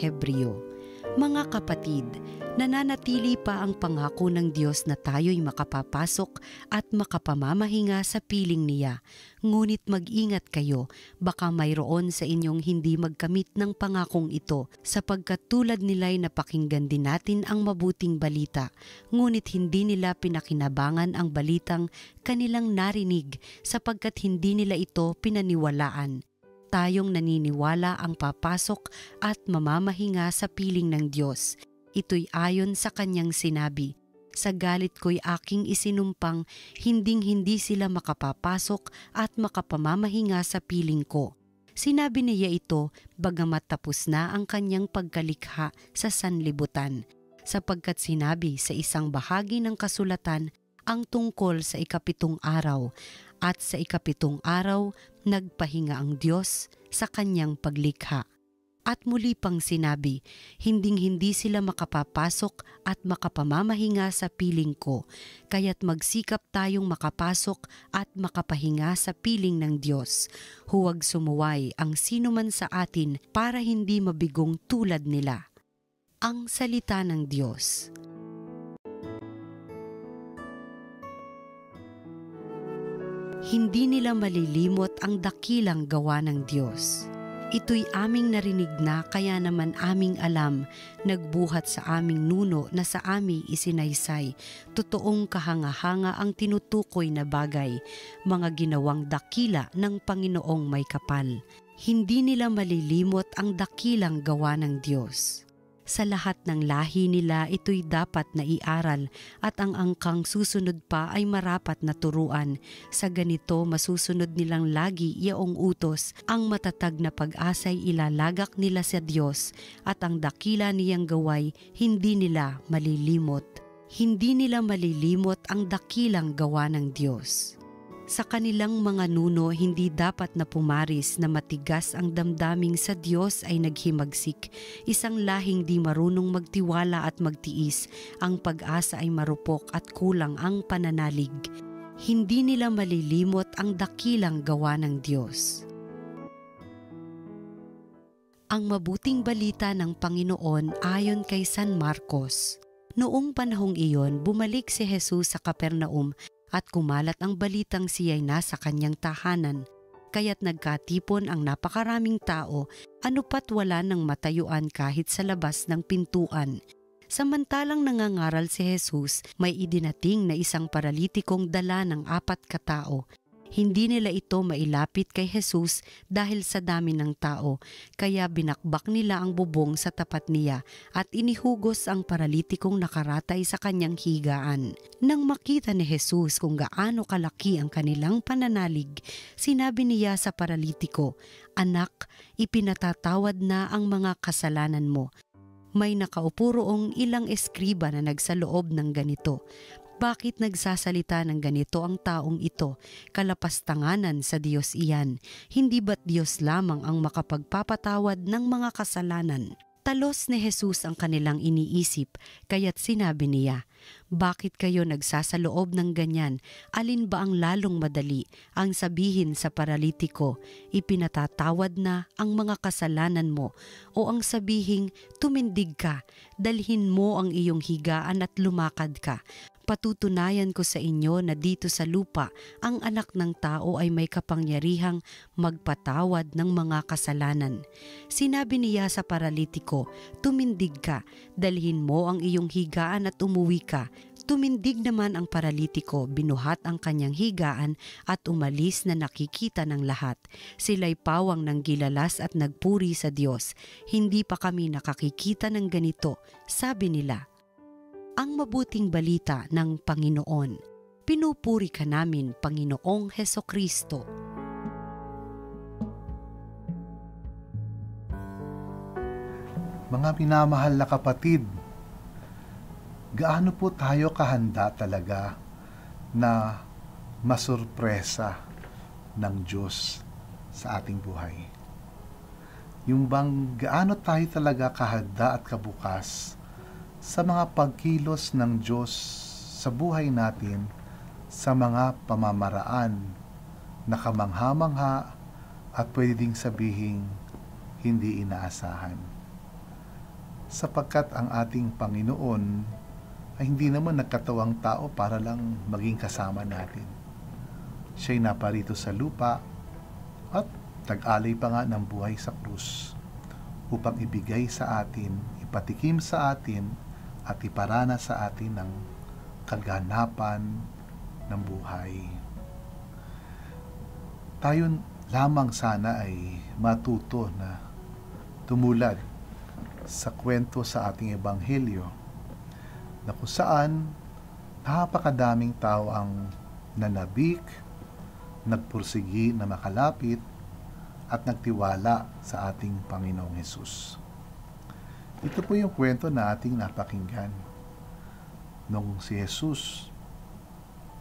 Hebreo. Mga kapatid, nananatili pa ang pangako ng Diyos na tayo'y makapapasok at makapamamahinga sa piling niya. Ngunit mag-ingat kayo, baka mayroon sa inyong hindi magkamit ng pangakong ito, sapagkat tulad nila'y napakinggan din natin ang mabuting balita, ngunit hindi nila pinakinabangan ang balitang kanilang narinig, sapagkat hindi nila ito pinaniwalaan. Tayong naniniwala ang papasok at mamamahinga sa piling ng Diyos. Ito'y ayon sa kanyang sinabi, "Sa galit ko'y aking isinumpang, hinding-hindi sila makapapasok at makapamamahinga sa piling ko." Sinabi niya ito bagamat tapos na ang kanyang pagkalikha sa sanlibutan, sapagkat sinabi sa isang bahagi ng kasulatan ang tungkol sa ikapitong araw, at sa ikapitong araw nagpahinga ang Diyos sa kanyang paglikha. At muli pang sinabi, hinding-hindi sila makapapasok at makapamamahinga sa piling ko, kaya't magsikap tayong makapasok at makapahinga sa piling ng Diyos. Huwag sumuway ang sinuman sa atin para hindi mabigong tulad nila. Ang salita ng Diyos. Hindi nila malilimot ang dakilang gawa ng Diyos. Ito'y aming narinig na, kaya naman aming alam, nagbuhat sa aming nuno na sa aming isinaysay. Totoong kahanga-hanga ang tinutukoy na bagay, mga ginawang dakila ng Panginoong may kapal. Hindi nila malilimot ang dakilang gawa ng Diyos. Sa lahat ng lahi nila ito'y dapat na iaral, at ang angkang susunod pa ay marapat na turuan. Sa ganito masusunod nilang lagi yaong utos, ang matatag na pag-asa'y ilalagak nila sa Diyos, at ang dakila niyang gaway hindi nila malilimot. Hindi nila malilimot ang dakilang gawa ng Diyos. Sa kanilang mga nuno hindi dapat na pumaris na matigas ang damdaming sa Diyos ay naghimagsik. Isang lahing di marunong magtiwala at magtiis, ang pag-asa ay marupok at kulang ang pananalig. Hindi nila malilimot ang dakilang gawa ng Diyos. Ang mabuting balita ng Panginoon ayon kay San Marcos. Noong panahong iyon, bumalik si Jesus sa Capernaum at kumalat ang balitang siya'y nasa kanyang tahanan, kaya't nagkatipon ang napakaraming tao, anupat wala nang matayuan kahit sa labas ng pintuan. Samantalang nangangaral si Jesus, may idinating na isang paralitikong dala ng 4 katao. Hindi nila ito mailapit kay Jesus dahil sa dami ng tao, kaya binakbak nila ang bubong sa tapat niya at inihugos ang paralitikong nakaratay sa kanyang higaan. Nang makita ni Jesus kung gaano kalaki ang kanilang pananalig, sinabi niya sa paralitiko, "Anak, ipinatatawad na ang mga kasalanan mo." May nakaupo roong ilang eskriba na nagsaloob ng ganito. Bakit nagsasalita ng ganito ang taong ito? Kalapastanganan sa Diyos iyan. Hindi ba't Diyos lamang ang makapagpapatawad ng mga kasalanan? Talos ni Jesus ang kanilang iniisip, kaya't sinabi niya, "Bakit kayo nagsasaloob ng ganyan? Alin ba ang lalong madali? Ang sabihin sa paralitiko, ipinatatawad na ang mga kasalanan mo, o ang sabihing, tumindig ka, dalhin mo ang iyong higaan at lumakad ka? Patutunayan ko sa inyo na dito sa lupa, ang anak ng tao ay may kapangyarihang magpatawad ng mga kasalanan." Sinabi niya sa paralitiko, "Tumindig ka, dalhin mo ang iyong higaan at umuwi ka." Tumindig naman ang paralitiko, binuhat ang kanyang higaan at umalis na nakikita ng lahat. Sila'y pawang ng gilalas at nagpuri sa Diyos. "Hindi pa kami nakakikita ng ganito," sabi nila. Ang mabuting balita ng Panginoon. Pinupuri ka namin, Panginoong Hesukristo. Mga minamahal na kapatid, gaano po tayo kahanda talaga na masurpresa ng Diyos sa ating buhay? Yung bang gaano tayo talaga kahanda at kabukas sa mga pagkilos ng Diyos sa buhay natin, sa mga pamamaraan na kamangha-mangha at pwede ding sabihing hindi inaasahan. sapagkat ang ating Panginoon ay hindi naman nagkatawang tao para lang maging kasama natin. Siya'y naparito sa lupa at nag-alay pa nga ng buhay sa krus upang ibigay sa atin, ipatikim sa atin at iparana sa atin ng kaganapan ng buhay. Tayo lamang sana ay matuto na tumulad sa kwento sa ating ebanghelyo na kung saan napakadaming tao ang nanabik, nagpursigi na makalapit at nagtiwala sa ating Panginoong Hesus. Ito po yung kwento na ating napakinggan. Nung si Hesus,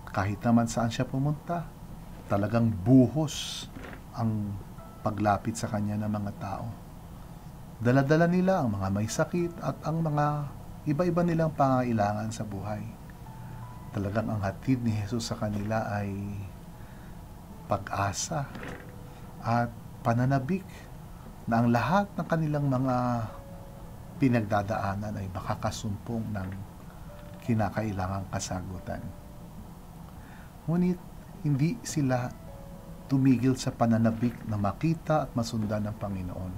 kahit naman saan siya pumunta, talagang buhos ang paglapit sa kanya ng mga tao. Dala-dala nila ang mga may sakit at ang mga iba-iba nilang pangailangan sa buhay. Talagang ang hatid ni Hesus sa kanila ay pag-asa at pananabik na ang lahat ng kanilang mga pinagdadaanan ay makakasumpong ng kinakailangang kasagutan. Ngunit hindi sila tumigil sa pananabik na makita at masundan ng Panginoon.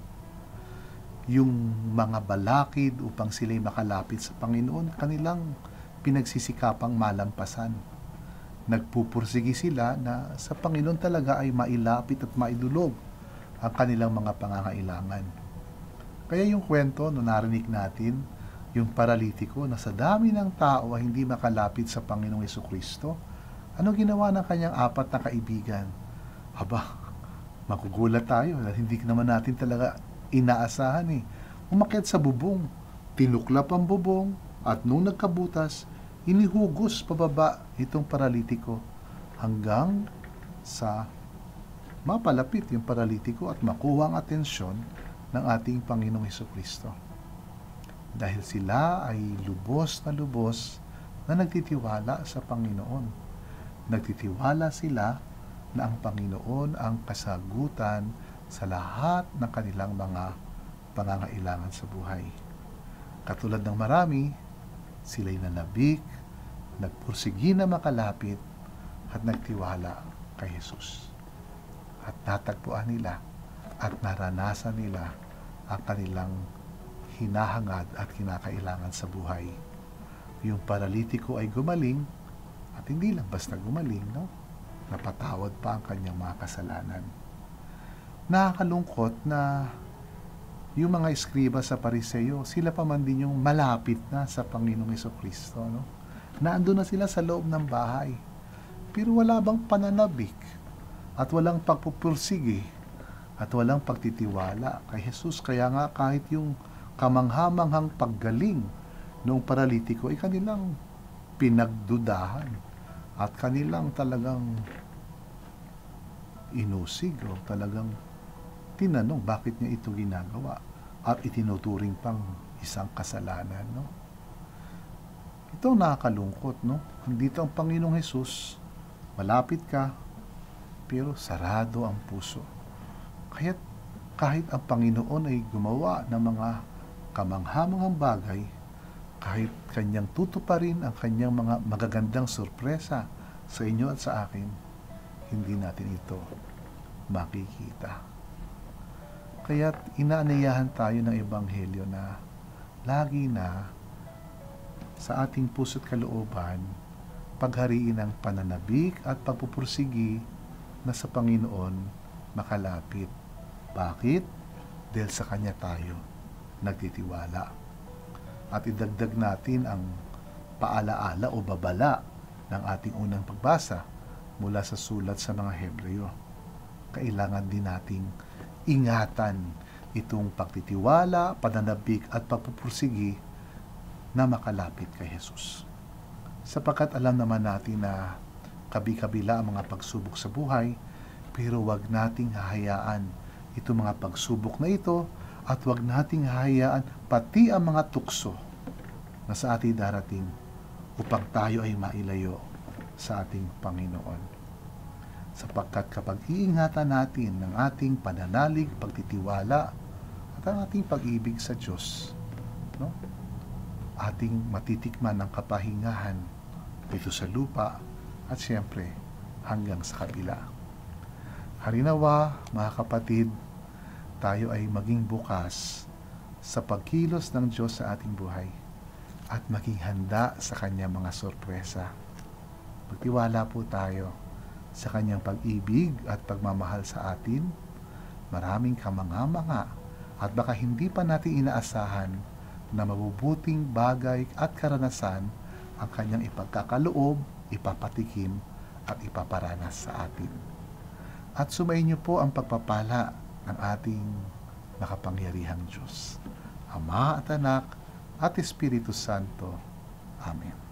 Yung mga balakid upang sila'y makalapit sa Panginoon, kanilang pinagsisikapang malampasan. Nagpupursigi sila na sa Panginoon talaga ay mailapit at maidulog ang kanilang mga pangangailangan. Kaya yung kwento na narinig natin, yung paralitiko na sa dami ng tao ay hindi makalapit sa Panginoong Hesukristo, ano ginawa ng kanyang 4 na kaibigan? Aba, magugulat tayo dahil hindi naman natin talaga inaasahan eh. Umakyat sa bubong, tinuklap ang bubong, at nung nagkabutas, inihugos pababa itong paralitiko hanggang sa mapalapit yung paralitiko at makuha ang atensyon ng ating Panginoong Hesukristo. Dahil sila ay lubos na nagtitiwala sa Panginoon. Nagtitiwala sila na ang Panginoon ang kasagutan sa lahat ng kanilang mga pangangailangan sa buhay. Katulad ng marami, sila'y nanabik, nagpursigi na makalapit at nagtiwala kay Hesus. At natagpuan nila at naranasan nila ang kanilang hinahangad at kinakailangan sa buhay. Yung paralitiko ay gumaling at hindi lang basta gumaling, no? Napatawad pa ang kanyang mga kasalanan. Nakakalungkot na yung mga eskriba sa Pariseo, sila pa man din yung malapit na sa Panginoong Hesukristo, no? Naandun na sila sa loob ng bahay. Pero wala bang pananabik at walang pagpupursige at walang pagtitiwala kay Jesus. Kaya nga kahit yung kamanghamanghang paggaling noong paralitiko ay kanilang pinagdudahan at kanilang talagang inusig o talagang tinanong bakit niya ito ginagawa at itinuturing pang isang kasalanan, no? Ito nakakalungkot, no? Andito ang Panginoong Hesus, malapit ka, pero sarado ang puso. Kaya't kahit ang Panginoon ay gumawa ng mga kamanghamanghang bagay, kahit kanyang tutuparin ang kanyang mga magagandang sorpresa sa inyo at sa akin, hindi natin ito makikita. Kaya't inaanyayahan tayo ng Ebanghelyo na lagi na sa ating puso't kalooban, paghariin ang pananabik at pagpupursigi na sa Panginoon makalapit. Bakit? Dahil sa Kanya tayo nagtitiwala. At idagdag natin ang paalaala o babala ng ating unang pagbasa mula sa sulat sa mga Hebreo. Kailangan din nating ingatan itong pagtitiwala, pananabik at pagpupursigi na makalapit kay Jesus. Sapagkat alam naman natin na kabi-kabila ang mga pagsubok sa buhay, pero wag nating hahayaan itong mga pagsubok na ito at wag nating hahayaan pati ang mga tukso na sa ating darating upang tayo ay mailayo sa ating Panginoon. Sapagkat kapag iingatan natin ng ating pananalig, pagtitiwala at ang ating pag-ibig sa Diyos, no? Ating matitikman ng kapahingahan dito sa lupa at siyempre hanggang sa kabila. Harinawa, mga kapatid, tayo ay maging bukas sa pagkilos ng Diyos sa ating buhay at maging handa sa Kanyang mga sorpresa. Magtiwala po tayo sa Kanyang pag-ibig at pagmamahal sa atin. Maraming kamanga-manga at baka hindi pa natin inaasahan na mabubuting bagay at karanasan ang Kanyang ipagkakaloob, ipapatikim at ipaparanas sa atin. At sumayin niyo po ang pagpapala ng ating makapangyarihang Diyos, Ama at Anak at Espiritu Santo. Amen.